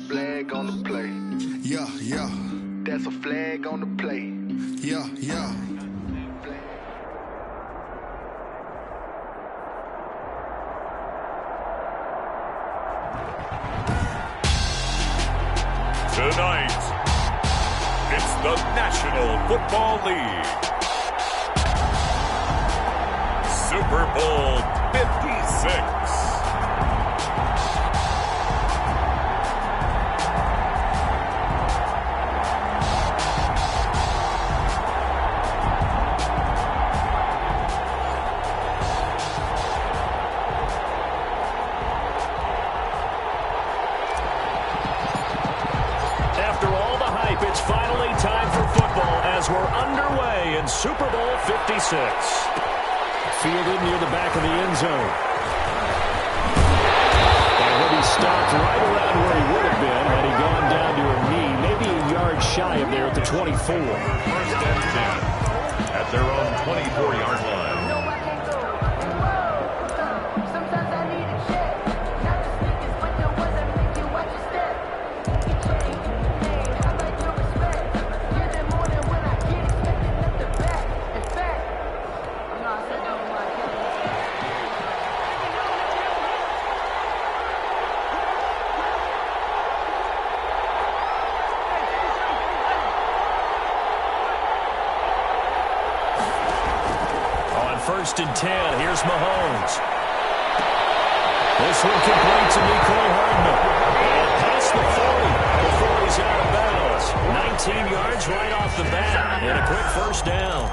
Flag on the play. Yeah, yeah. That's a flag on the play. Yeah, yeah. Tonight, it's the National Football League. Super Bowl 56. It's finally time for football as we're underway in Super Bowl 56. Fielded near the back of the end zone. And he'll be stopped right around where he would have been had he gone down to a knee, maybe a yard shy of there at the 24. First and 10 at their own 24-yard line. First and 10. Here's Mahomes. This one complete to Mecole Hardman. And past the 40 before he's out of bounds. 19 yards right off the bat. And a quick first down.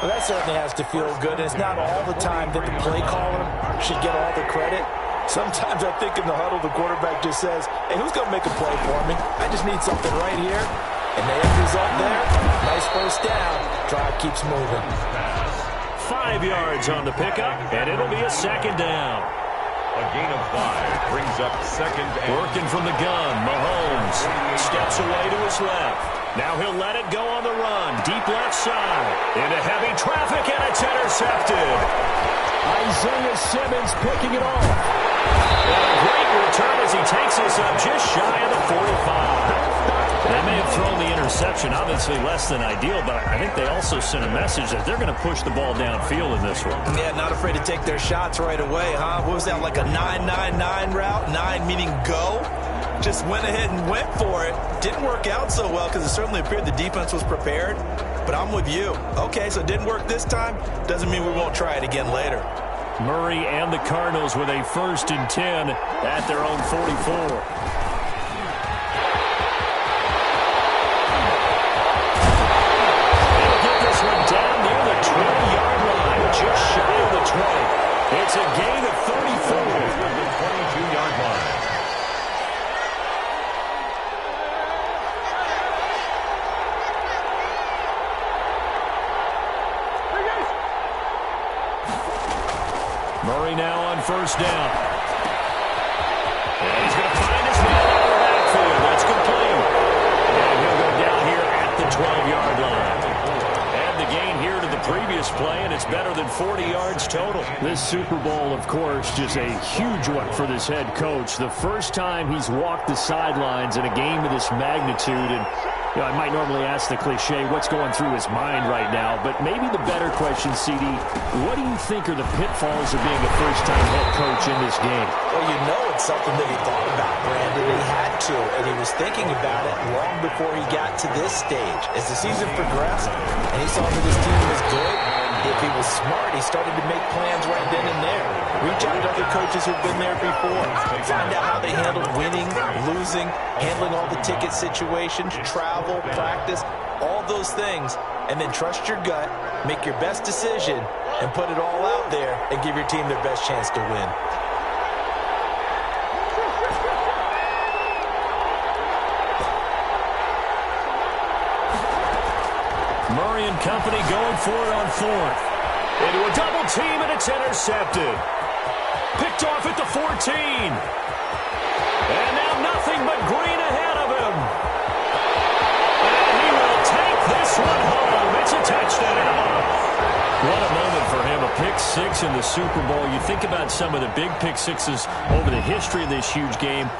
Well, that certainly has to feel good. And it's not all the time that the play caller should get all the credit. Sometimes I think in the huddle, the quarterback just says, hey, who's going to make a play for me? I just need something right here. And the end result there, nice first down. Drive keeps moving. 5 yards on the pickup, and it'll be a second down. A gain of 5 brings up second and... Working from the gun, Mahomes steps away to his left. Now he'll let it go on the run. Deep left side. Into heavy traffic, and it's intercepted. Isaiah Simmons picking it off. And a great return as he takes us up just shy of the 45. They may have thrown the interception, obviously less than ideal, but I think they also sent a message that they're going to push the ball downfield in this one. Yeah, not afraid to take their shots right away, huh? What was that, like a 9-9-9 route? 9 meaning go? Just went ahead and went for it. Didn't work out so well because it certainly appeared the defense was prepared, but I'm with you. Okay, so it didn't work this time. Doesn't mean we won't try it again later. Murray and the Cardinals with a first and 10 at their own 44. Down near the 20-yard line, just shy of the 20. It's a gain of 34. The 22-yard line. Murray now on first down. And he's going to find his man out of the backfield. That's complete. And he'll go down here at the 12-yard line. The gain here to the previous play, and it's better than 40 yards total. This Super Bowl, of course, just a huge one for this head coach. The first time he's walked the sidelines in a game of this magnitude, and I might normally ask the cliche, what's going through his mind right now, but maybe the better question, CD, what do you think are the pitfalls of being a first-time head coach in this game? Well, you know it's something that he thought about, Brandon. He had to, and he was thinking about it long before he got to this stage. As the season progressed, and he saw that his team was good, if he was smart, he started to make plans right then and there. Reach out to other coaches who've been there before. Find out how they handled winning, losing, handling all the ticket situations, travel, practice, all those things. And then trust your gut, make your best decision, and put it all out there and give your team their best chance to win. Murray and company going for it on fourth. Into a double team, and it's intercepted. Picked off at the 14. And now nothing but green ahead of him. And he will take this one home. It's a touchdown. What a moment for him, a pick six in the Super Bowl. You think about some of the big pick sixes over the history of this huge game.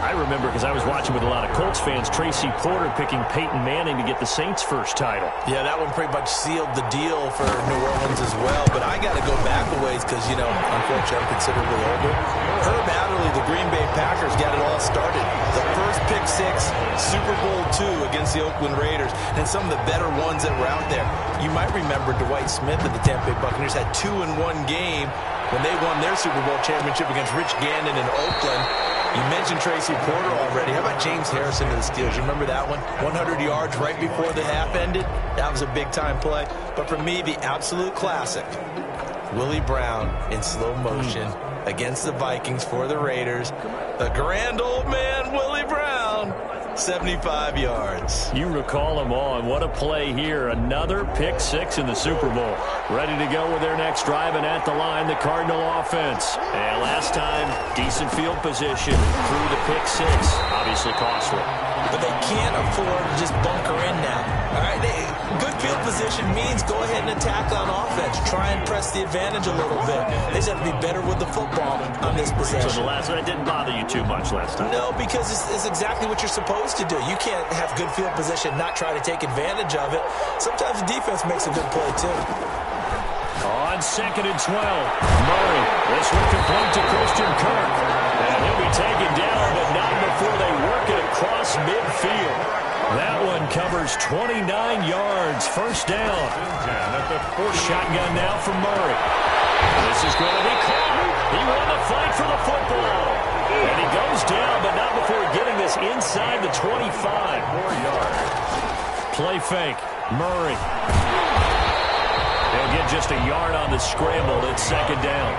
I remember, because I was watching with a lot of Colts fans, Tracy Porter picking Peyton Manning to get the Saints' first title. Yeah, that one pretty much sealed the deal for New Orleans as well. But I got to go back a ways because, you know, unfortunately I'm considerably older. Herb Adderley, the Green Bay Packers, got it all started. The first pick six, Super Bowl II against the Oakland Raiders, and some of the better ones that were out there. You might remember Dwight Smith of the Tampa Bay Buccaneers had 2 in one game when they won their Super Bowl championship against Rich Gannon in Oakland. You mentioned Tracy Porter already. How about James Harrison of the Steelers? You remember that one? 100 yards right before the half ended? That was a big-time play. But for me, the absolute classic, Willie Brown in slow motion against the Vikings for the Raiders. The grand old man, Willie Brown, 75 yards. You recall them all, and what a play here. Another pick six in the Super Bowl. Ready to go with their next drive, and at the line, the Cardinal offense. And last time, decent field position through the pick six. Obviously costly. But they can't afford to just bunker in now. All right, good field position means go ahead and attack on offense. Try and press the advantage a little bit. They just have to be better with the football on this possession. So the last one didn't bother you too much last time? No, because it's exactly what you're supposed to do. You can't have good field position, not try to take advantage of it. Sometimes the defense makes a good play, too. On 2nd and 12, Murray. This one complete to Christian Kirk. And he'll be taken down, but not before they work it across midfield. That one covers 29 yards. First down. Shotgun now from Murray. This is going to be caught. He won the fight for the football. And he goes down, but not before getting this inside the 25. 4 yards. Play fake. Murray. They'll get just a yard on the scramble. It's 2nd down.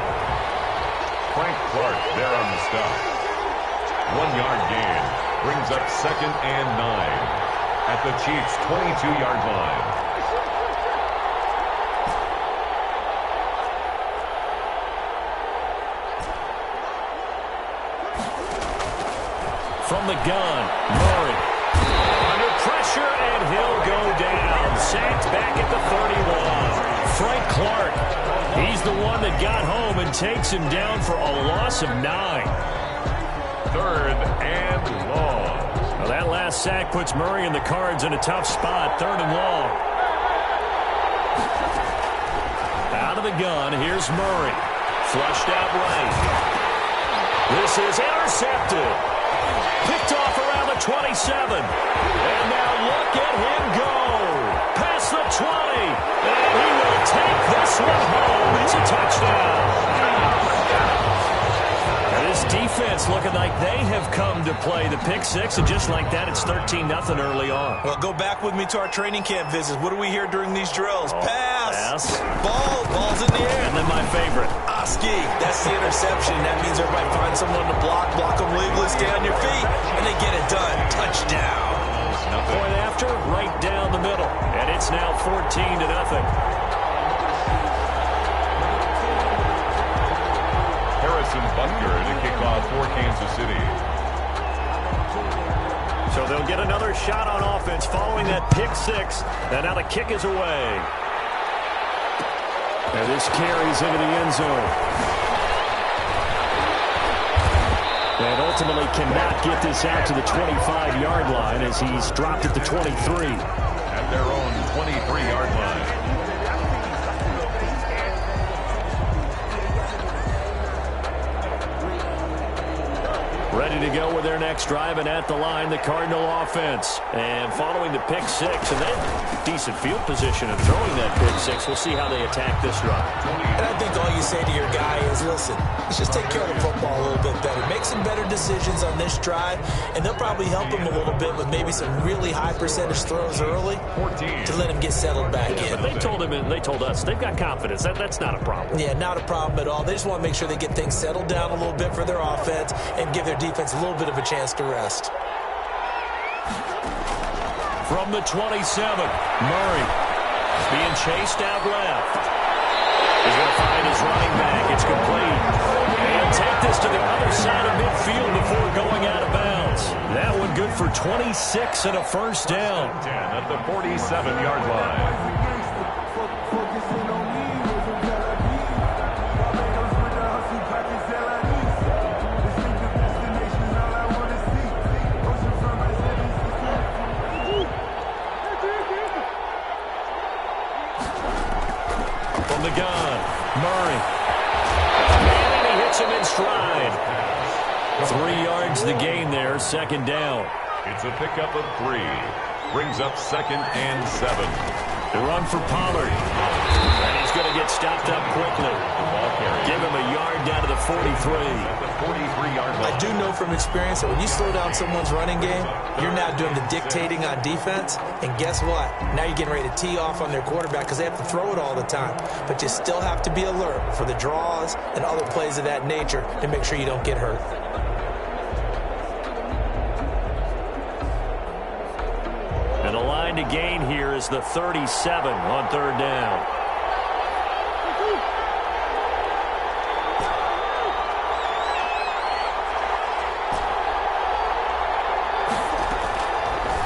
Frank Clark there on the stop. 1 yard gain. Brings up 2nd and 9 at the Chiefs' 22-yard line. From the gun, Murray. Under pressure, and he'll go down. Sacked back at the 31. Frank Clark, he's the one that got home and takes him down for a loss of 9. 3rd and long. Well, that last sack puts Murray and the Cards in a tough spot. 3rd and long. Out of the gun, here's Murray. Flushed out right. This is intercepted. Picked off around the 27. And now look at him go. Past the 20. And he will take this one home. It's a touchdown. And this defense looking like they have come to play the pick six. And just like that, it's 13-0 early on. Well, go back with me to our training camp visits. What do we hear during these drills? Pass. Ball's in the air. And then my favorite. Oski. That's the interception. That means everybody finds someone to block them legally, stay on your feet, and they get it done. Touchdown. Point after, right down the middle. And it's now 14-0. Harrison Butker to kick off for Kansas City. So they'll get another shot on offense following that pick six. And now the kick is away. And this carries into the end zone. And ultimately cannot get this out to the 25-yard line as he's dropped at the 23. At their own 23-yard line. Ready to go with their next drive, and at the line, the Cardinal offense. And following the pick six, and then decent field position and throwing that pick six. We'll see how they attack this drive. And I think all you say to your guy is, listen, let's just take care of the football a little bit better. Make some better decisions on this drive, and they'll probably help him a little bit with maybe some really high percentage throws early to let him get settled back in. But they told him, and they told us, they've got confidence. That's not a problem. Yeah, not a problem at all. They just want to make sure they get things settled down a little bit for their offense and give their defense a little bit of a chance to rest. From the 27, Murray being chased out left. He's going to find his running back. It's complete. And take this to the other side of midfield before going out of bounds. That one good for 26 and a first down. 10 at the 47-yard line. yards the gain there, second down. It's a pickup of 3. Brings up 2nd and 7. The run for Pollard. And he's going to get stopped up quickly. Give him a yard down to the 43. I do know from experience that when you slow down someone's running game, you're now doing the dictating on defense. And guess what? Now you're getting ready to tee off on their quarterback because they have to throw it all the time. But you still have to be alert for the draws and other plays of that nature to make sure you don't get hurt. And the line to gain here is the 37 on third down.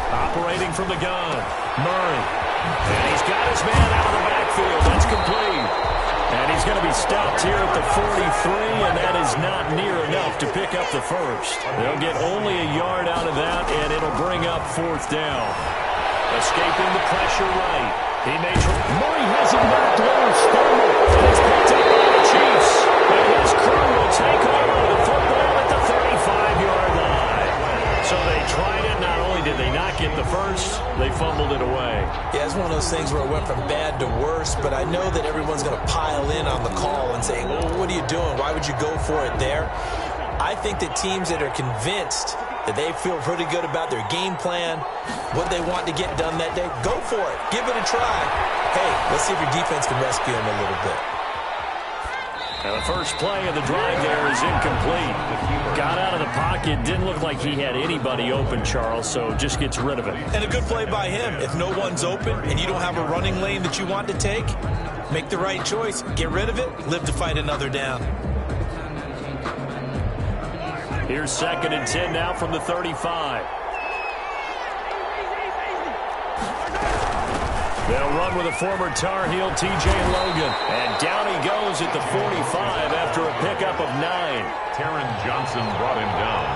Operating from the gun, Murray. And he's got his man out of the backfield. That's complete. And he's going to be stopped here at the 43, and that is not near enough to pick up the first. They'll get only a yard out of that, and it'll bring up fourth down. Escaping the pressure right. He may try. Murray has it knocked loose. And it's picked up by the Chiefs. And his crew will take over the football at the 35-yard line. So they tried it. Not only did they not get the first, they fumbled it away. Yeah, it's one of those things where it went from bad to worse, but I know that everyone's going to pile in on the call and say, oh, what are you doing? Why would you go for it there? I think that teams that are convinced that they feel pretty good about their game plan, what they want to get done that day, go for it. Give it a try. Hey, let's see if your defense can rescue them a little bit. Now the first play of the drive there is incomplete. Got out of the pocket. Didn't look like he had anybody open, Charles, so just gets rid of it. And a good play by him. If no one's open and you don't have a running lane that you want to take, make the right choice. Get rid of it. Live to fight another down. Here's 2nd and 10 now from the 35. They'll run with a former Tar Heel, T.J. Logan. And down he goes at the 45 after a pickup of 9. Taron Johnson brought him down.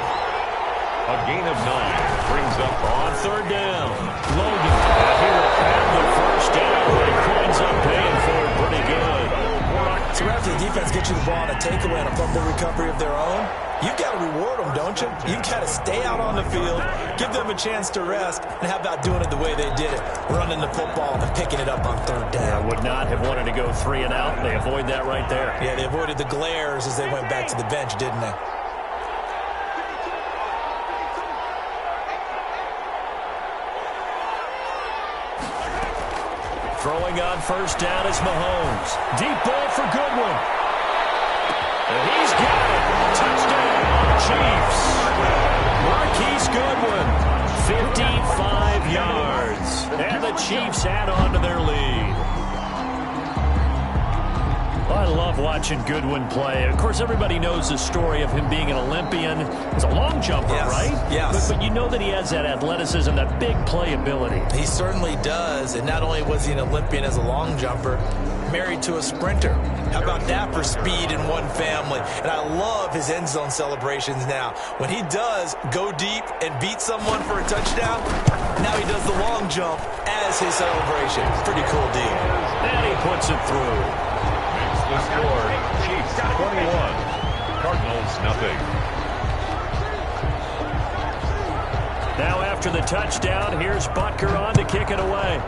A gain of 9 brings up on third down. Logan. He will have the first down, but he winds up paying for it pretty good. So after the defense gets you the ball on a takeaway and a fumble recovery of their own, you've got to reward them, don't you? You've got to stay out on the field, give them a chance to rest, and how about doing it the way they did it, running the football and picking it up on third down. I would not have wanted to go 3 and out. They avoid that right there. Yeah, they avoided the glares as they went back to the bench, didn't they? Throwing on first down is Mahomes. Deep ball for Goodwin. And he's got it. Touchdown, Chiefs. Marquise Goodwin, 55 yards. And the Chiefs add on to their lead. I love watching Goodwin play. Of course, everybody knows the story of him being an Olympian. He's a long jumper, yes, right? Yes. But you know that he has that athleticism, that big playability. He certainly does. And not only was he an Olympian as a long jumper, married to a sprinter. How about that for speed in one family? And I love his end zone celebrations now. When he does go deep and beat someone for a touchdown, now he does the long jump as his celebration. Pretty cool deal. And he puts it through. the score. Chiefs 21, Cardinals nothing. Now after the touchdown, here's Butker on to kick it away.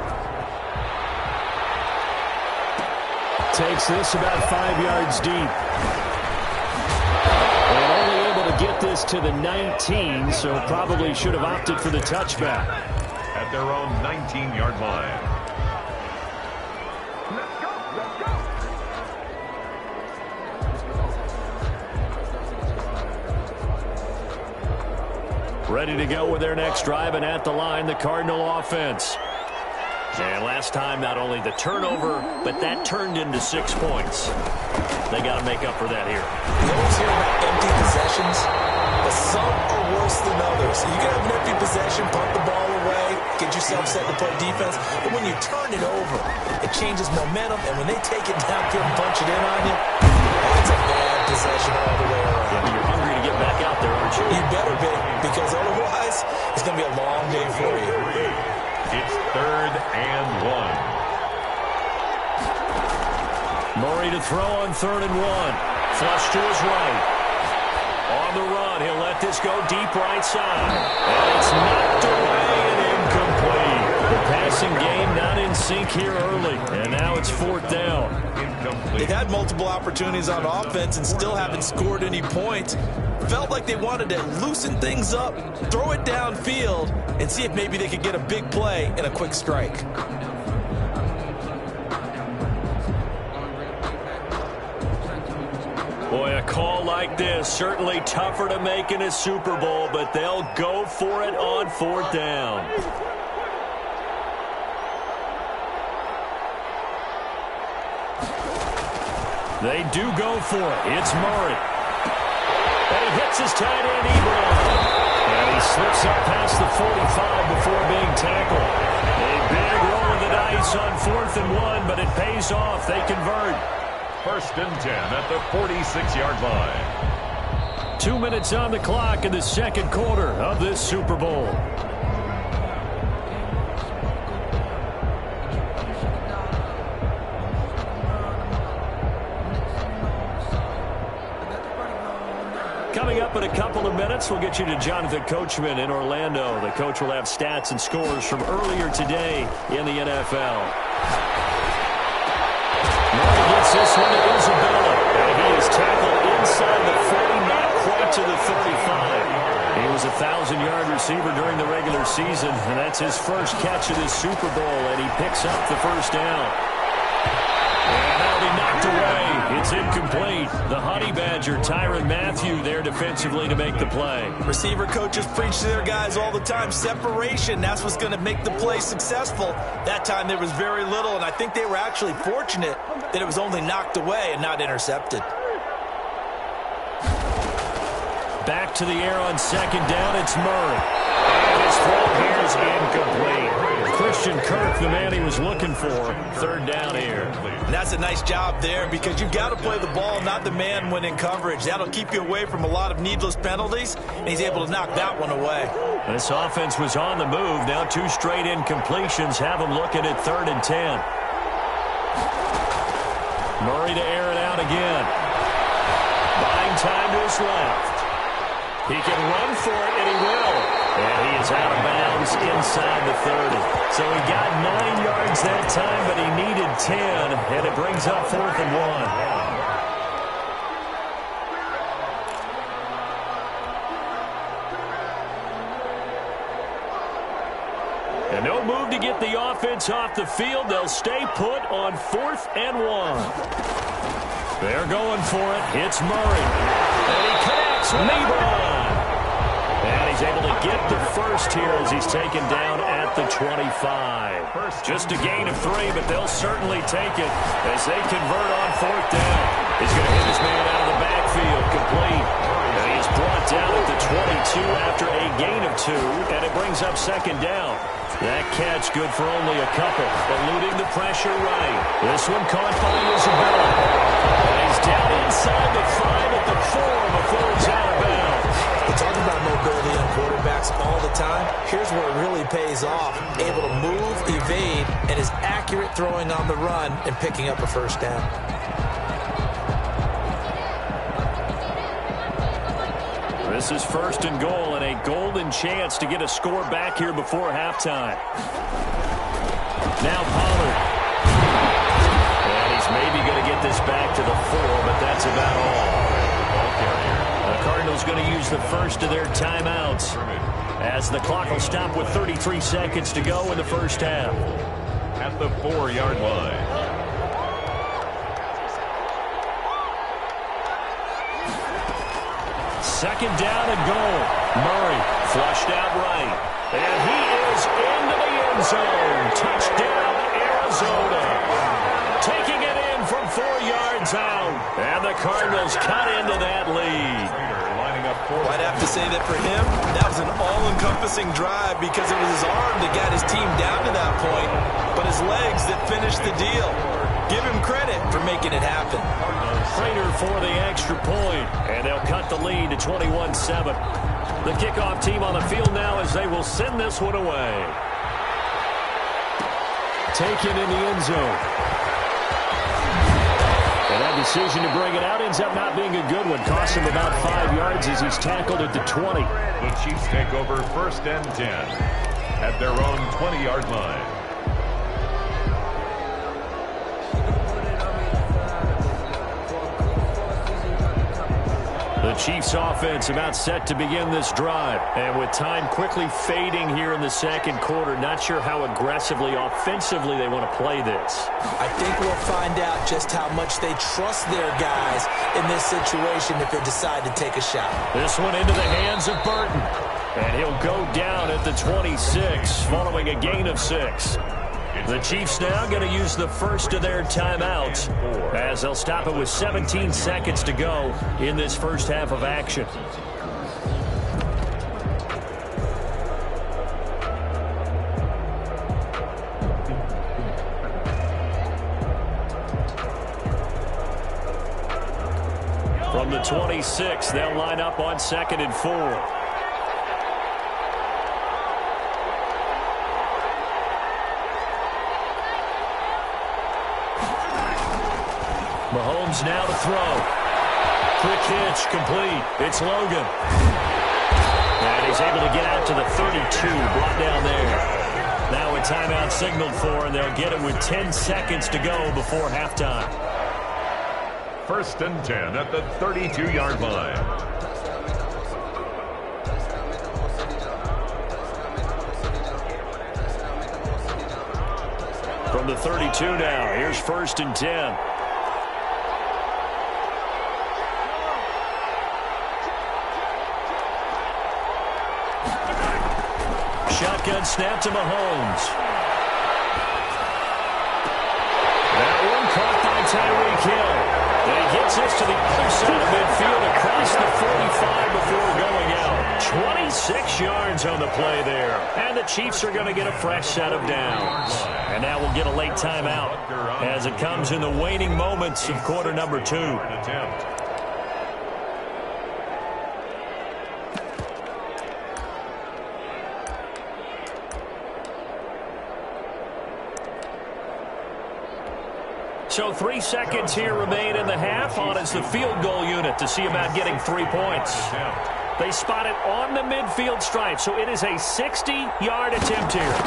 Takes this about 5 yards deep. And only able to get this to the 19, so probably should have opted for the touchback. At their own 19-yard line. Ready to go with their next drive, and at the line, the Cardinal offense. And last time, not only the turnover, but that turned into 6 points. They got to make up for that here. You always hear about empty possessions, but some are worse than others. You can have an empty possession, punt the ball away, get yourself set to play defense, but when you turn it over, it changes momentum, and when they take it downfield and punch it in on you, that's a bad possession all the way around. Yeah, but you're hungry to get back out there, aren't you? You better be, because otherwise, it's going to be a long day for you. It's 3rd and 1. Murray to throw on 3rd and 1. Flush to his right. On the run, he'll let this go deep right side. And it's knocked away and incomplete. The passing game not in sync here early. And now it's fourth down. They've had multiple opportunities on offense and still haven't scored any points. Felt like they wanted to loosen things up, throw it downfield, and see if maybe they could get a big play and a quick strike. Boy, a call like this, certainly tougher to make in a Super Bowl, but they'll go for it on fourth down. They do go for it. It's Murray. And he hits his tight end, Ebron. And he slips up past the 45 before being tackled. A big roll of the dice on 4th and 1, but it pays off. They convert. 1st and 10 at the 46-yard line. 2 minutes on the clock in the second quarter of this Super Bowl. Coming up in a couple of minutes, we'll get you to Jonathan Coachman in Orlando. The coach will have stats and scores from earlier today in the NFL. Murray gets this one to Isabella. And he is tackled inside the 40, not quite to the 35. He was a 1,000-yard receiver during the regular season, and that's his first catch of this Super Bowl, and he picks up the first down. And now they knocked away. It's incomplete. The Honey Badger, Tyrann Mathieu, there defensively to make the play. Receiver coaches preach to their guys all the time. Separation, that's what's going to make the play successful. That time there was very little, and I think they were actually fortunate that it was only knocked away and not intercepted. Back to the air on second down, it's Murray. And his throw here is incomplete. Christian Kirk, the man he was looking for, third down here. And that's a nice job there because you've got to play the ball, not the man when in coverage. That'll keep you away from a lot of needless penalties, and he's able to knock that one away. This offense was on the move. Now 2 straight incompletions have them looking at 3rd and 10. Murray to air it out again. Buying time to his left. He can run for it, and he will. And he is out of bounds inside the 30. So he got 9 yards that time, but he needed 10, and it brings up 4th and 1. And no move to get the offense off the field. They'll stay put on 4th and 1. They're going for it. It's Murray. And he connects with Ebron. And he's able to get the first here as he's taken down at the 25. Just a gain of 3, but they'll certainly take it as they convert on 4th down. He's going to hit his man out of the backfield, complete. And he's brought down at the 22 after a gain of 2, and it brings up 2nd down. That catch good for only a couple, eluding the pressure right. This one caught by Isabella. And he's down inside the 5 at the 4 before he's out of bounds. We talk about mobility on quarterbacks all the time. Here's where it really pays off. Able to move, evade, and is accurate throwing on the run and picking up a first down. This is 1st and goal and a golden chance to get a score back here before halftime. Now Pollard. And he's maybe going to get this back to the 4, but that's about all. The Cardinals going to use the first of their timeouts as the clock will stop with 33 seconds to go in the first half. At the 4-yard line. Second down and goal. Murray flushed out right. And he is into the end zone. Touchdown, Arizona. Taking it in from 4 yards out. And the Cardinals cut into that lead. I'd have to say that for him, that was an all-encompassing drive because it was his arm that got his team down to that point, but his legs that finished the deal. Give him credit for making it happen. Prater for the extra point, and they'll cut the lead to 21-7. The kickoff team on the field now as they will send this one away. Taken in the end zone. And that decision to bring it out ends up not being a good one. Costs him about 5 yards as he's tackled at the 20. The Chiefs take over 1st and 10 at their own 20-yard line. The Chiefs offense about set to begin this drive. And with time quickly fading here in the second quarter, not sure how aggressively, offensively they want to play this. I think we'll find out just how much they trust their guys in this situation if they decide to take a shot. This one into the hands of Burton. And he'll go down at the 26 following a gain of 6. The Chiefs now going to use the first of their timeouts as they'll stop it with 17 seconds to go in this first half of action. From the 26, they'll line up on 2nd and 4. Mahomes now to throw. Quick hitch, complete. It's Logan. And he's able to get out to the 32, brought down there. Now a timeout signaled for, and they'll get it with 10 seconds to go before halftime. 1st and 10 at the 32-yard line. From the 32 now, here's 1st and 10. Shotgun snap to Mahomes. That one caught by Tyreek Hill. And he gets this to the other side of midfield across the 45 before going out. 26 yards on the play there. And the Chiefs are going to get a fresh set of downs. And now we'll get a late timeout as it comes in the waning moments of quarter number 2. So 3 seconds here remain in the half. On is the field goal unit to see about getting 3 points. They spot it on the midfield stripe, so it is a 60-yard attempt here.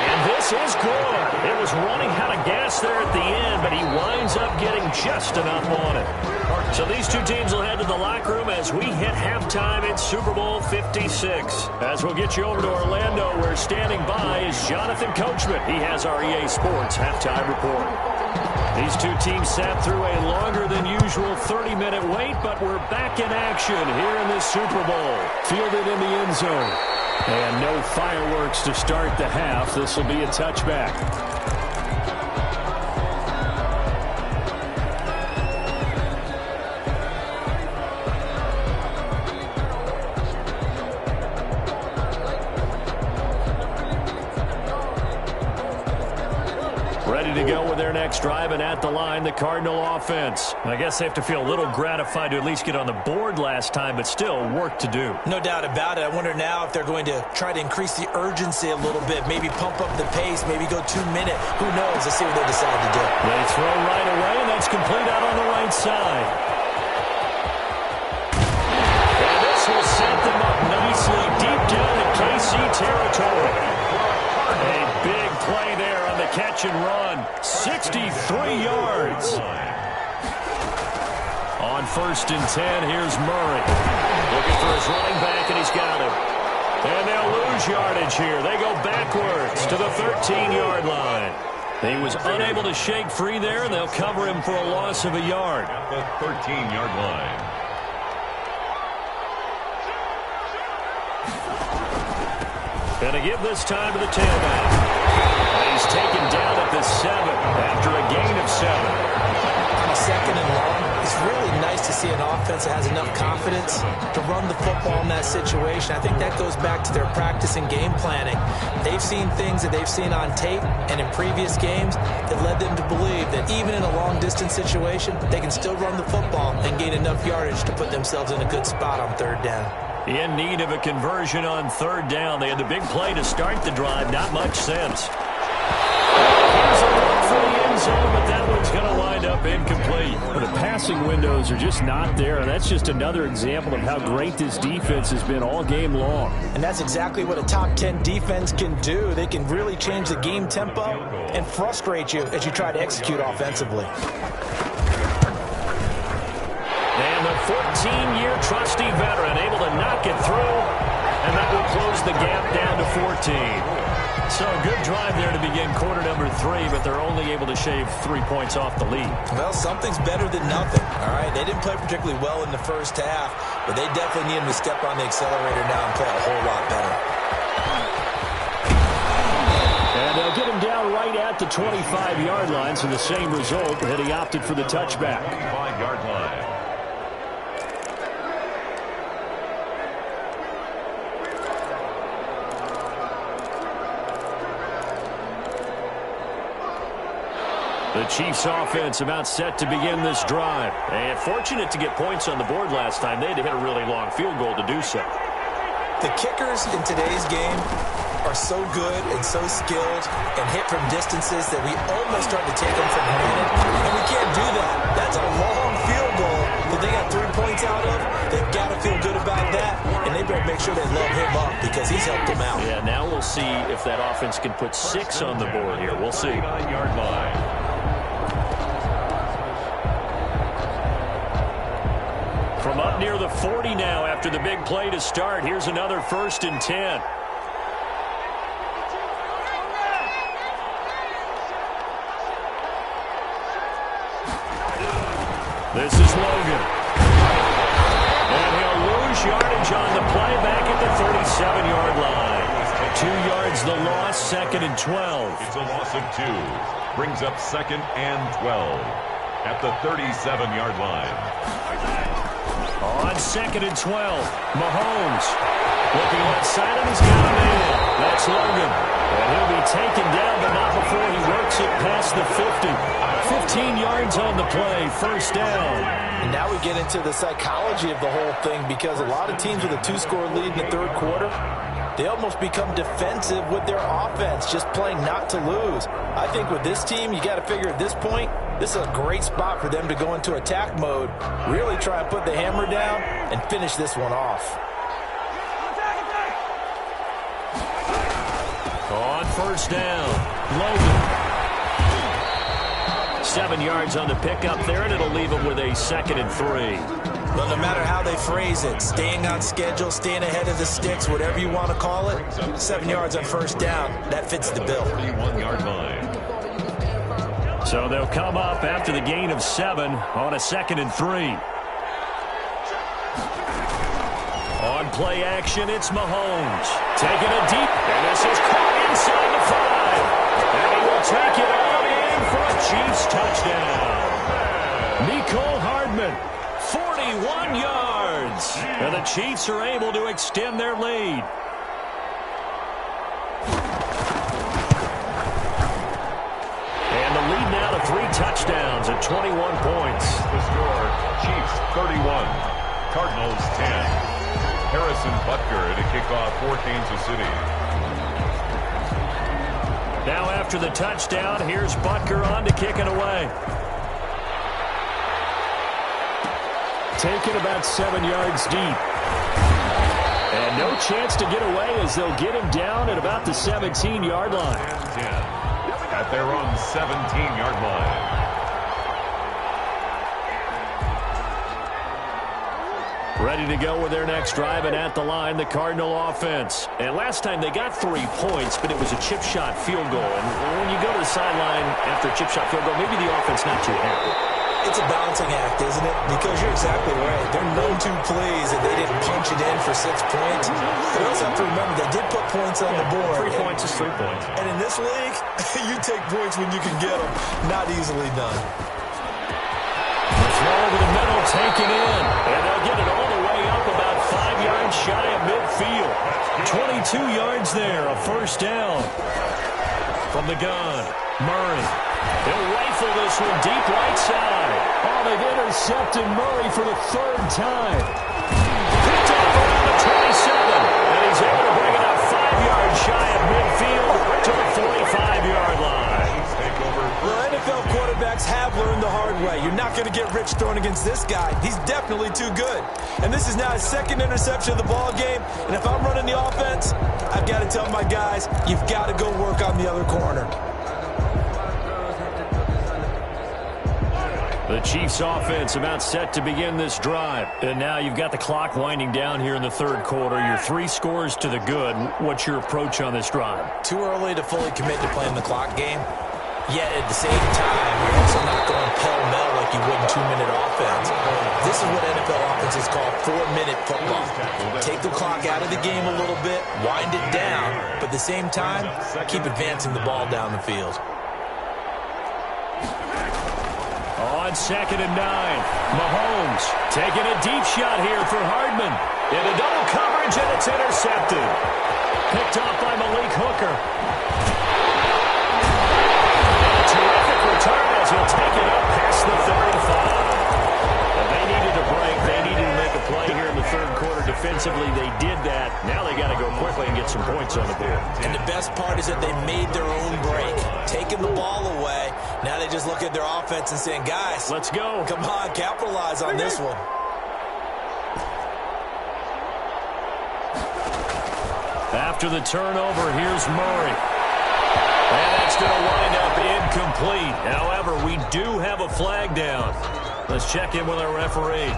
And this is good. It was running out of gas there at the end, but he winds up getting just enough on it. So these two teams will head to the locker room as we hit halftime in Super Bowl 56. As we'll get you over to Orlando, where standing by is Jonathan Coachman. He has our EA Sports halftime report. These two teams sat through a longer than usual 30-minute wait, but we're back in action here in this Super Bowl. Fielded in the end zone. And no fireworks to start the half. This will be a touchback. Ready to go with their next drive, and at the line, the Cardinal offense. I guess they have to feel a little gratified to at least get on the board last time, but still work to do. No doubt about it. I wonder now if they're going to try to increase the urgency a little bit, maybe pump up the pace, maybe go 2-minute. Who knows? Let's see what they decide to do. They throw right away, and that's complete out on the right side. And this will set them up nicely deep down in KC territory. A big play there on the catch and run. 63 yards. On 1st and 10, here's Murray. Looking for his running back, and he's got him. And they'll lose yardage here. They go backwards to the 13-yard line. He was unable to shake free there, and they'll cover him for a loss of a yard. The 13-yard line. And to give this time to the tailback. And he's taken down at the 7 after a gain of 7. On a 2nd and long, it's really nice to see an offense that has enough confidence to run the football in that situation. I think that goes back to their practice and game planning. They've seen things that they've seen on tape and in previous games that led them to believe that even in a long-distance situation, they can still run the football and gain enough yardage to put themselves in a good spot on 3rd down. In need of a conversion on 3rd down. They had the big play to start the drive. Not much sense. Here's a look for zone, but that one's going to wind up incomplete. The passing windows are just not there, and that's just another example of how great this defense has been all game long. And that's exactly what a top 10 defense can do. They can really change the game tempo and frustrate you as you try to execute offensively. And the 14-year trusty veteran able to knock it through, and that will close the gap down to 14. So a good drive there to begin quarter number 3, but they're only able to shave 3 points off the lead. Well, something's better than nothing, all right? They didn't play particularly well in the first half, but they definitely need them to step on the accelerator now and play a whole lot better. And they'll get him down right at the 25-yard line, so the same result that he opted for the touchback. 25-yard line. The Chiefs offense about set to begin this drive. And fortunate to get points on the board last time. They had to hit a really long field goal to do so. The kickers in today's game are so good and so skilled and hit from distances that we almost start to take them for granted. And we can't do that. That's a long field goal that they got 3 points out of. They've got to feel good about that. And they better make sure they load him up because he's helped them out. Yeah, now we'll see if that offense can put 6 on the board here. We'll see. 9-yard line. From up near the 40 now after the big play to start. Here's another 1st and 10. This is Logan. And he'll lose yardage on the play back at the 37-yard line. 2 yards the loss, 2nd and 12. It's a loss of 2. Brings up 2nd and 12 at the 37-yard line. On 2nd and 12, Mahomes looking left side, and he's got a man. That's Logan. And he'll be taken down, but not before he works it past the 50. 15 yards on the play, 1st down. And now we get into the psychology of the whole thing because a lot of teams with a 2-score lead in the 3rd quarter, they almost become defensive with their offense, just playing not to lose. I think with this team, you got to figure at this point, this is a great spot for them to go into attack mode, really try and put the hammer down and finish this one off. On 1st down, Logan. 7 yards on the pickup there, and it'll leave him with a 2nd and 3. But no matter how they phrase it, staying on schedule, staying ahead of the sticks, whatever you want to call it, 7 yards on 1st down, that fits the bill. 31-yard line. So they'll come up after the gain of 7 on a 2nd and 3. On play action, it's Mahomes. Taking it deep, and this is caught inside the 5. And he will take it on in for a Chiefs touchdown. Mecole Hardman, 41 yards. And the Chiefs are able to extend their lead. And the lead now to 3 touchdowns at 21 points. The score, Chiefs 31, Cardinals 10. Harrison Butker at a kickoff for Kansas City. Now after the touchdown, here's Butker on to kick it away. Taken about 7 yards deep. And no chance to get away as they'll get him down at about the 17-yard line. And 10 at their own 17-yard line. Ready to go with their next drive, and at the line, the Cardinal offense. And last time they got 3 points, but it was a chip shot field goal. And when you go to the sideline after a chip shot field goal, maybe the offense not too happy. It's a balancing act, isn't it? Because you're exactly right. They're known to plays, and they didn't punch it in for 6 points. But you also have to remember, they did put points on the board. 3 points is 3 points. And in this league, you take points when you can get them. Not easily done. Throw over the middle, taken in. And they'll get it all the way up about 5 yards shy of midfield. 22 yards there, a 1st down. From the gun, Murray. He'll rifle this one deep right side. Oh, they've intercepted Murray for the 3rd time. Picked up around the 27. And he's able to bring it up 5 yards shy of midfield to the 45-yard line. Well, NFL against this guy. He's definitely too good. And this is now his second interception of the ball game. And if I'm running the offense, I've got to tell my guys, you've got to go work on the other corner. The Chiefs offense about set to begin this drive. And now you've got the clock winding down here in the third quarter. Your 3 scores to the good. What's your approach on this drive? Too early to fully commit to playing the clock game. Yet at the same time, you're also not going pell-mell like you would in 2-minute offense. This is what NFL offenses call 4-minute football. Take the clock out of the game a little bit, wind it down, but at the same time, keep advancing the ball down the field. On 2nd and 9, Mahomes taking a deep shot here for Hardman. Into double coverage, and it's intercepted. Picked off by Malik Hooker. A terrific return as he'll take it up past the 35. But they needed a break. They needed to make a play here in the third quarter. Defensively, they did that. Now they got to go quickly and get some points on the board. And the best part is that they made their own break. Taking the ball away. Now they just look at their offense and saying, guys, let's go. Come on, capitalize on this one. After the turnover, here's Murray. And that's going to wind up incomplete. However, we do have a flag down. Let's check in with our referee.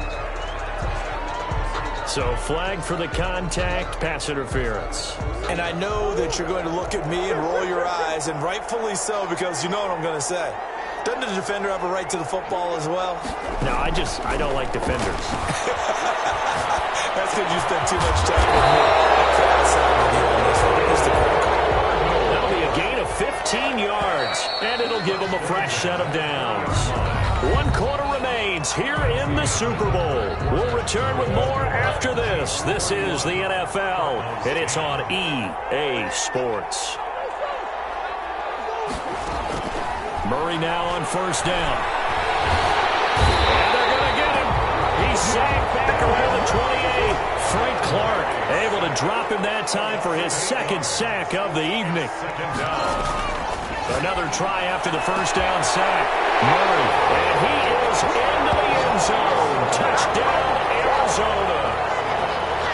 So, flag for the contact, pass interference. And I know that you're going to look at me and roll your eyes, and rightfully so, because you know what I'm going to say. Doesn't the defender have a right to the football as well? No, I don't like defenders. That's because you spend too much time with me. That'll be a gain of 15 yards, and it'll give them a fresh set of downs. 1 quarter remains here in the Super Bowl. We'll return with more after this. This is the NFL, and it's on EA Sports. Murray now on 1st down. And they're going to get him. He's sacked back around the 28. Frank Clark able to drop him that time for his 2nd sack of the evening. Another try after the 1st down sack. Murray, and he is into the end zone. Touchdown, Arizona.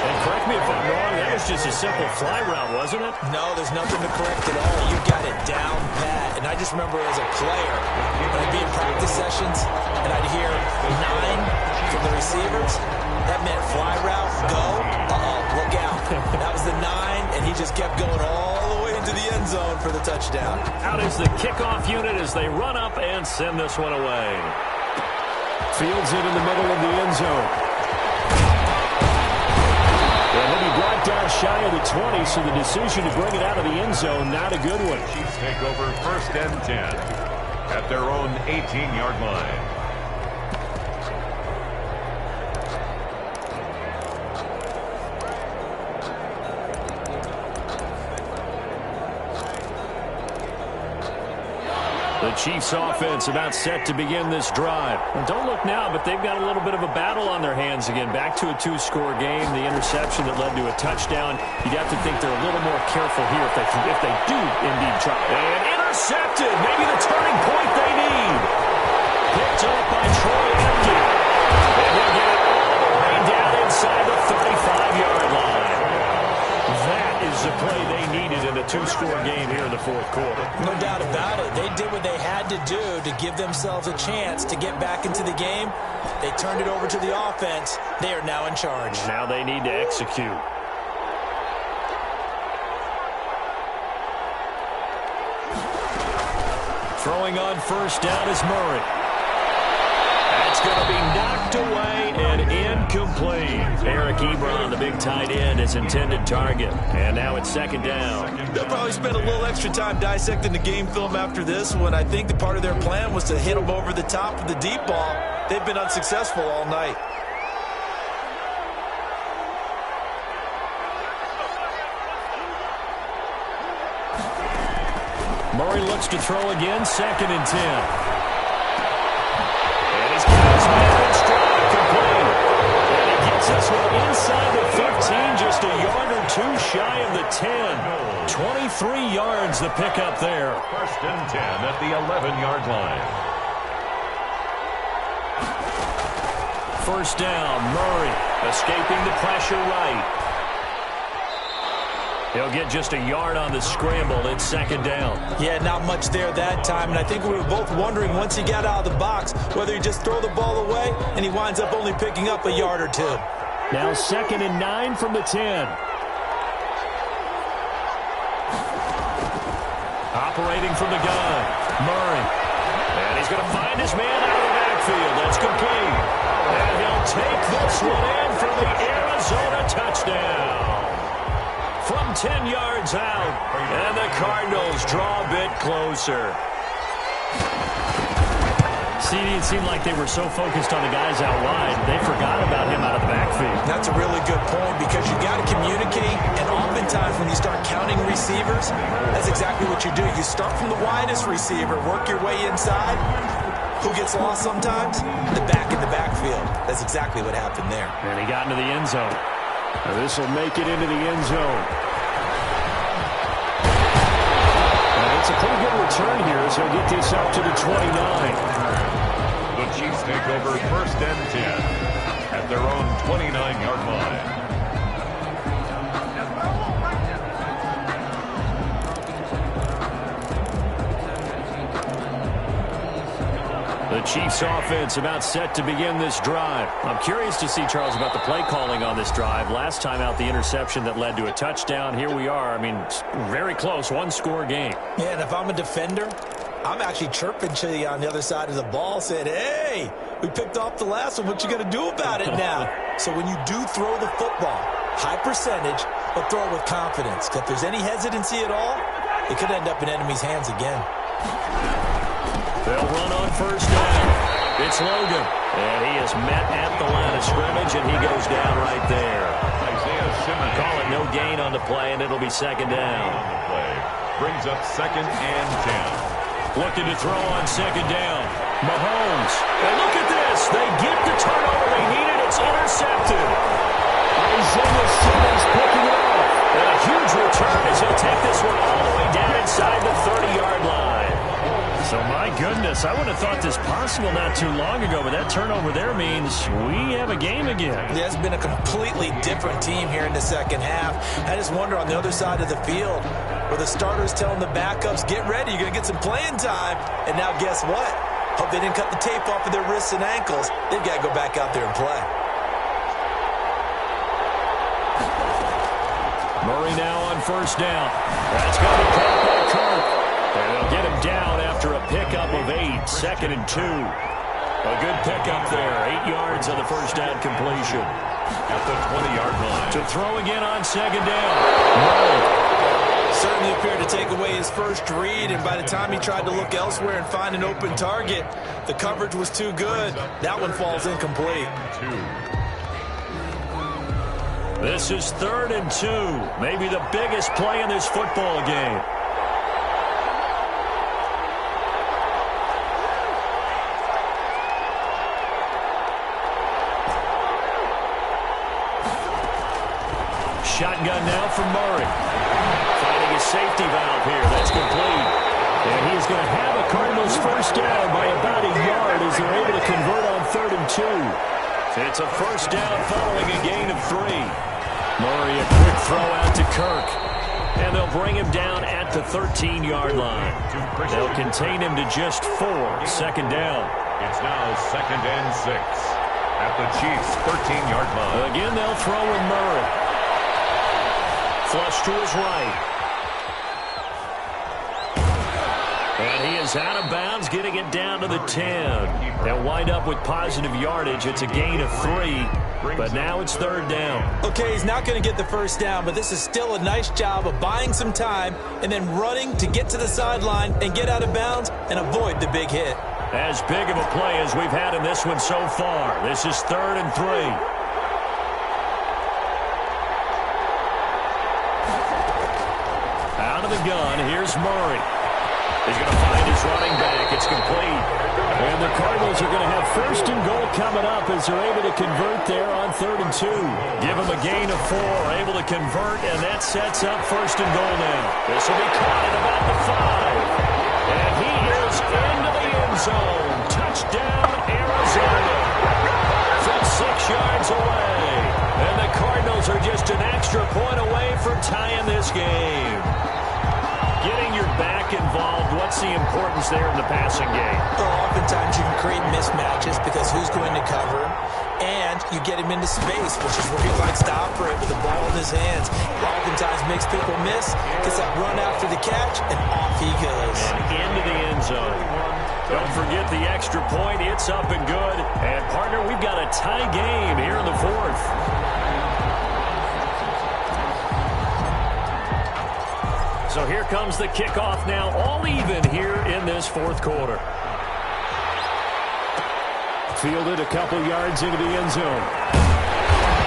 And correct me if I'm wrong, that was just a simple fly route, wasn't it? No, there's nothing to correct at all. You got it down pat. And I just remember as a player, when I'd be in practice sessions, and I'd hear 9 from the receivers. That meant fly route, go. Look out. That was the 9, and he just kept going all the way into the end zone for the touchdown. Out is the kickoff unit as they run up and send this one away. Fields it in the middle of the end zone. And he'll be brought down shy of the 20, so the decision to bring it out of the end zone, not a good one. Chiefs take over 1st and 10 at their own 18-yard line. The Chiefs offense about set to begin this drive. And don't look now, but they've got a little bit of a battle on their hands again. Back to a 2-score game. The interception that led to a touchdown. You'd have to think they're a little more careful here if they do indeed try. And intercepted. Maybe the turning point they need. Picked up by Troy Apke. And he'll get it all the way down inside the 35-yard line. That is the play they needed in a 2-score game here in the 4th quarter. No doubt about it. They did what they had to do to give themselves a chance to get back into the game. They turned it over to the offense. They are now in charge. Now they need to execute. Throwing on 1st down is Murray. That's going to be knocked away and incomplete. Eric Ebron, the big tight end, is intended target. And now it's 2nd down. They'll probably spend a little extra time dissecting the game film after this when I think the part of their plan was to hit them over the top of the deep ball. They've been unsuccessful all night. Murray looks to throw again, 2nd and 10. And he's got his man in stride complete. And he gets this one inside the 15, just a yard or 2 shy of the 10. 23 yards the pickup there. 1st and 10 at the 11-yard line. first down. Murray escaping the pressure right. He'll get just a yard on the scramble. It's second down. Yeah, not much there that time. And I think we were both wondering once he got out of the box whether he just throw the ball away and he winds up only picking up a yard or two. Now 2nd and 9 from the 10. Operating from the gun. Murray. And he's going to find his man out of the backfield. That's complete. And he'll take this one in for the Arizona touchdown. From 10 yards out, and the Cardinals draw a bit closer. See, it seemed like they were so focused on the guys out wide, they forgot about him out of the backfield. That's a really good point because you got to communicate, and oftentimes when you start counting receivers, that's exactly what you do. You start from the widest receiver, work your way inside. Who gets lost sometimes? The back in the backfield. That's exactly what happened there. And he got into the end zone. Now this will make it into the end zone. And it's a pretty good return here as he'll get this up to the 29. The Chiefs take over 1st and 10 at their own 29-yard line. The Chiefs offense about set to begin this drive. I'm curious to see, Charles, about the play calling on this drive. Last time out, the interception that led to a touchdown. Here we are. I mean, very close, one-score game. Yeah, and if I'm a defender, I'm actually chirping to you on the other side of the ball saying, hey, we picked off the last one. What you going to do about it now? So when you do throw the football, high percentage, but throw it with confidence. If there's any hesitancy at all, it could end up in enemy's hands again. They'll run on first down. It's Logan. And he is met at the line of scrimmage, and he goes down right there. Call it no gain on the play, and it'll be second down. Brings up 2nd and 10. Looking to throw on second down. Mahomes. And look at this. They get the turnover they needed. It's intercepted. Isaiah Simmons picking it up. And a huge return as he'll take this one all the way down inside the 30-yard line. So, my goodness, I would have thought this possible not too long ago, but that turnover there means we have a game again. Yeah, it's been a completely different team here in the second half. I just wonder on the other side of the field where the starters telling the backups, get ready, you're going to get some playing time. And now guess what? Hope they didn't cut the tape off of their wrists and ankles. They've got to go back out there and play. Murray now on first down. That's going to be caught by Kirk. And they'll get him down after a pickup of 8, 2nd and 2. A good pickup there, 8 yards on the first down completion. At the 20-yard line. To throw again on second down. Murray. Certainly appeared to take away his first read, and by the time he tried to look elsewhere and find an open target, the coverage was too good. That one falls incomplete. 2. This is 3rd and 2. Maybe the biggest play in this football game. Shotgun now from Murray. Finding his safety valve here. That's complete. And he's going to have a Cardinals first down by about a yard as they're able to convert on 3rd and 2. It's a first down following a gain of 3. Murray, a quick throw out to Kirk. And they'll bring him down at the 13-yard line. They'll contain him to just 4. Second down. It's now 2nd and 6 at the Chiefs' 13-yard line. Again, they'll throw with Murray. Flush to his right. And he is out of bounds, getting it down to the 10. They'll wind up with positive yardage. It's a gain of 3, but now it's 3rd down. Okay, he's not going to get the first down, but this is still a nice job of buying some time and then running to get to the sideline and get out of bounds and avoid the big hit. As big of a play as we've had in this one so far. This is 3rd and 3. Out of the gun, here's Murray. He's going to find his running back. It's complete. And the Cardinals are going to have 1st and goal coming up as they're able to convert there on 3rd and 2. Give him a gain of 4, able to convert, and that sets up 1st and goal now. This will be caught at about the 5. And he is into the end zone. Touchdown, Arizona. From yards away. And the Cardinals are just an extra point away from tying this game. Getting your back involved, what's the importance there in the passing game? Well, oftentimes you can create mismatches because who's going to cover him, and you get him into space, which is where he likes to operate with the ball in his hands. Oftentimes makes people miss, gets that run after the catch, and off he goes. And into the end zone. Don't forget the extra point. It's up and good. And, partner, we've got a tie game here in the fourth. So here comes the kickoff now, all even here in this fourth quarter. Fielded a couple yards into the end zone.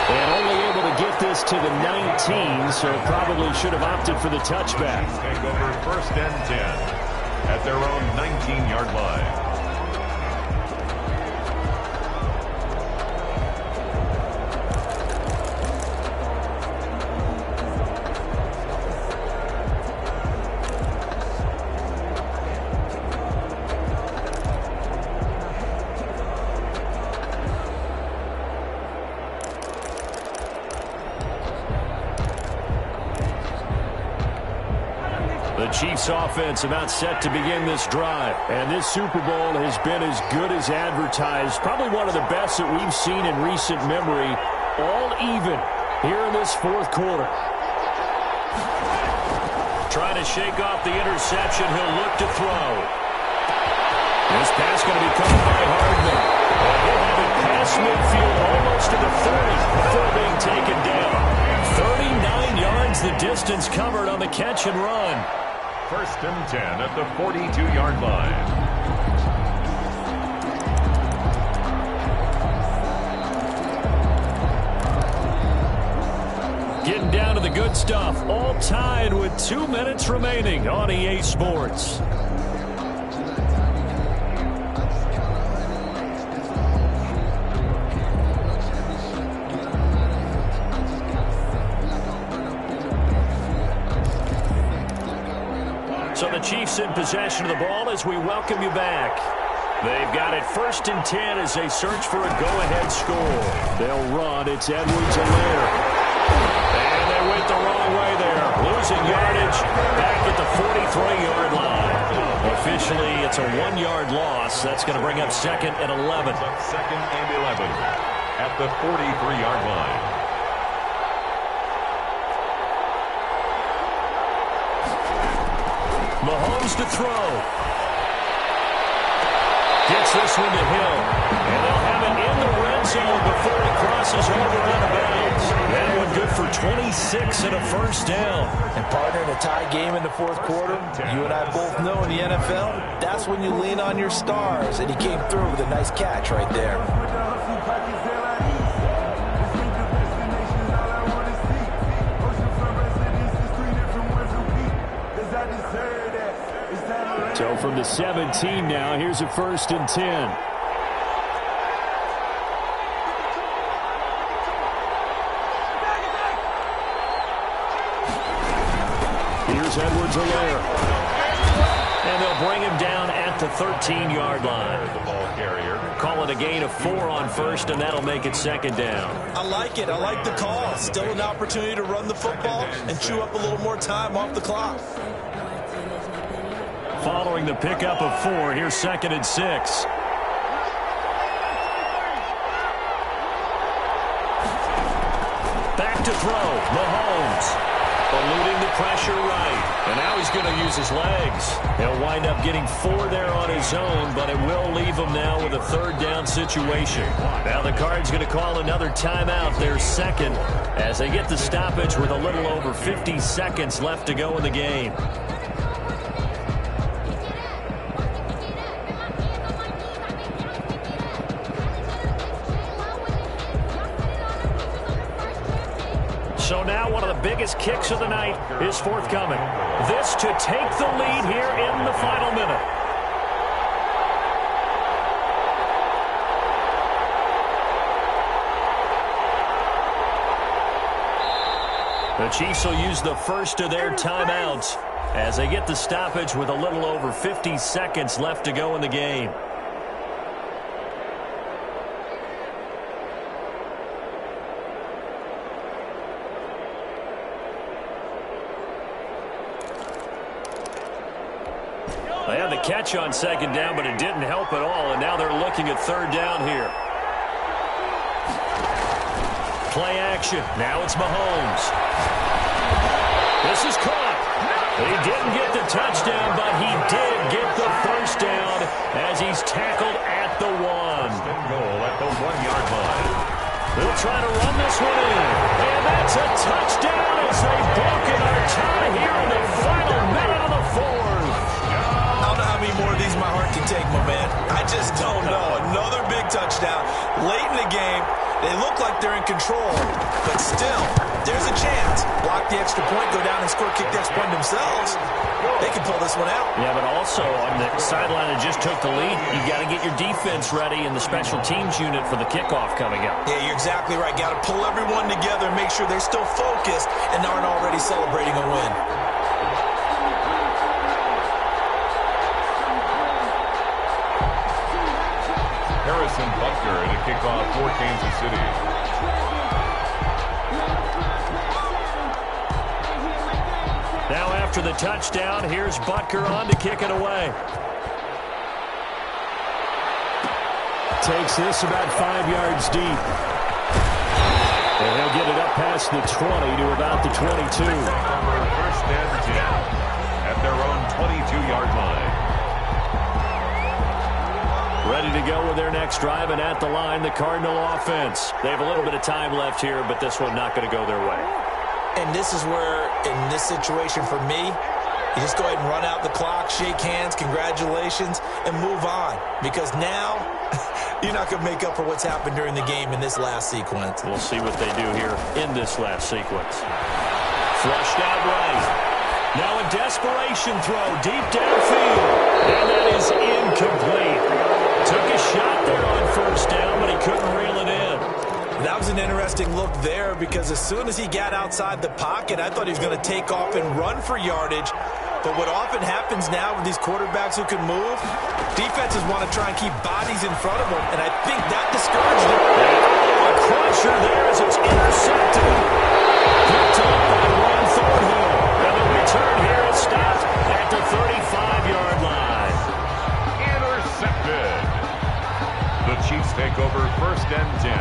And only able to get this to the 19, so probably should have opted for the touchback. Take over first and 10 at their own 19-yard line. The Chiefs offense about set to begin this drive. And this Super Bowl has been as good as advertised. Probably one of the best that we've seen in recent memory. All even here in this fourth quarter. Trying to shake off the interception. He'll look to throw. This pass going to be caught by Hardman. And he'll have it past midfield almost to the 30 before being taken down. 39 yards the distance covered on the catch and run. First and 10 at the 42-yard line. Getting down to the good stuff. All tied with 2 minutes remaining on EA Sports. So the Chiefs in possession of the ball as we welcome you back. They've got it first and 10 as they search for a go-ahead score. They'll run. It's Edwards-Helaire. And they went the wrong way there. Losing yardage back at the 43-yard line. Officially, it's a 1-yard loss. That's going to bring up second and 11. Second and 11 at the 43-yard line. Mahomes to throw. Gets this one to Hill. And they'll have it in the red zone before he crosses over out of bounds. That one good for 26 and a first down. And partner, in a tie game in the fourth quarter, you and I both know in the NFL, that's when you lean on your stars. And he came through with a nice catch right there. So from the 17 now, here's a first and 10. Here's Edwards-Helaire. And they'll bring him down at the 13-yard line. The ball carrier. Call it a gain of 4 on first, and that'll make it second down. I like it. I like the call. Still an opportunity to run the football and chew up a little more time off the clock. Following the pickup of 4, here's second and 6. Back to throw, Mahomes. Eluding the pressure right. And now he's going to use his legs. He'll wind up getting 4 there on his own, but it will leave him now with a third down situation. Now the Cards going to call another timeout, their second, as they get the stoppage with a little over 50 seconds left to go in the game. So now one of the biggest kicks of the night is forthcoming. This to take the lead here in the final minute. The Chiefs will use the first of their timeouts as they get the stoppage with a little over 50 seconds left to go in the game. catch on second down, but it didn't help at all, and now they're looking at third down here. Play action. Now it's Mahomes. This is caught. He didn't get the touchdown, but he did get the first down as he's tackled at the 1. Goal at the 1-yard line. They'll try to run this one in. And that's a touchdown as they've broken our tie here in the final minute of the 4th. I don't know how many more of these my heart can take, my man. I just don't know. Another big touchdown. Late in the game, they look like they're in control, but still, there's a chance. Block the extra point, go down and score, kick the extra point themselves. They can pull this one out. Yeah, but also on the sideline that just took the lead, you got to get your defense ready in the special teams unit for the kickoff coming up. Yeah, you're exactly right. Got to pull everyone together and make sure they're still focused and aren't already celebrating a win. Harrison Butker in a kickoff for Kansas City. Now after the touchdown, here's Butker on to kick it away. Takes this about 5 yards deep. And he'll get it up past the 20 to about the 22. First and 10 at their own 22-yard line. Ready to go with their next drive, and at the line, the Cardinal offense. They have a little bit of time left here, but this one not going to go their way. And this is where, in this situation for me, you just go ahead and run out the clock, shake hands, congratulations, and move on. Because now, you're not going to make up for what's happened during the game in this last sequence. We'll see what they do here in this last sequence. Flushed out right. Now a desperation throw deep downfield. And that is incomplete. Took a shot there on first down, but he couldn't reel it in. That was an interesting look there because as soon as he got outside the pocket, I thought he was going to take off and run for yardage. But what often happens now with these quarterbacks who can move, defenses want to try and keep bodies in front of them, and I think that discouraged him. A crusher there as it's intercepted. Picked up by Ron Thornhill. And the return here is stopped at the 35-yard line. Intercepted. The Chiefs take over first and 10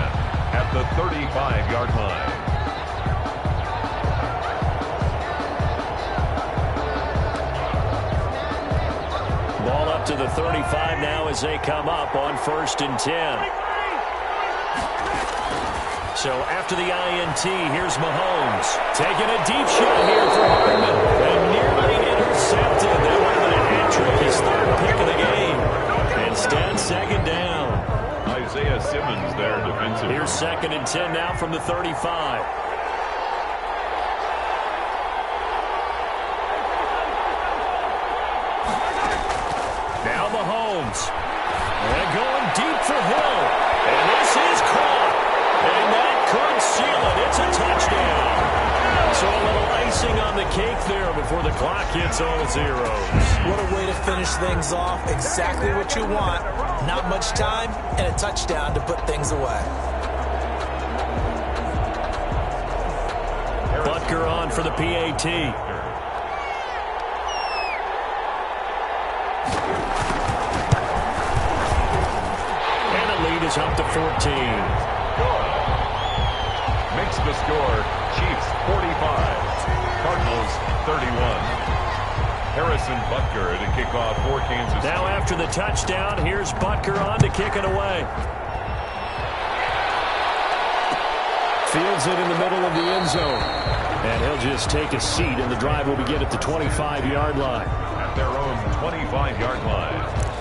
at the 35-yard line. Ball up to the 35 now as they come up on first and 10. So after the INT, here's Mahomes. Taking a deep shot here for Hardman. And nearly intercepted. That would have been a hat trick, his third pick of the game. Instead, second down. Isaiah Simmons there defensively. Here's second and 10 now from the 35. Now Mahomes. And going deep for Hill. And this is caught. And that could seal it. It's a touchdown. So a little icing on the cake there before the clock hits all zeros. What a way to finish things off. Exactly what you want. Not much time and a touchdown to put things away. Butker on for the PAT. And the lead is up to 14. Makes the score Chiefs 45, Cardinals 31. Harrison Butker to kick off for Kansas City. Now after the touchdown, here's Butker on to kick it away. Fields it in the middle of the end zone. And he'll just take a seat, and the drive will begin at the 25-yard line. At their own 25-yard line.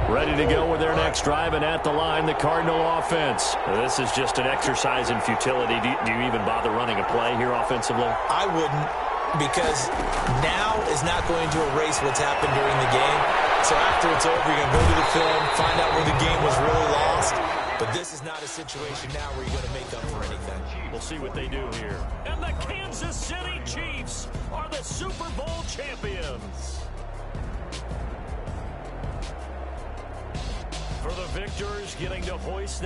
Ready to go with their next drive, and at the line, the Cardinal offense. This is just an exercise in futility. Do you even bother running a play here offensively? I wouldn't, because now is not going to erase what's happened during the game. So after it's over, you're going to go to the film, find out where the game was really lost. But this is not a situation now where you're going to make up for anything. We'll see what they do here. And the Kansas City Chiefs are the Super Bowl champions. For the victors, getting to hoist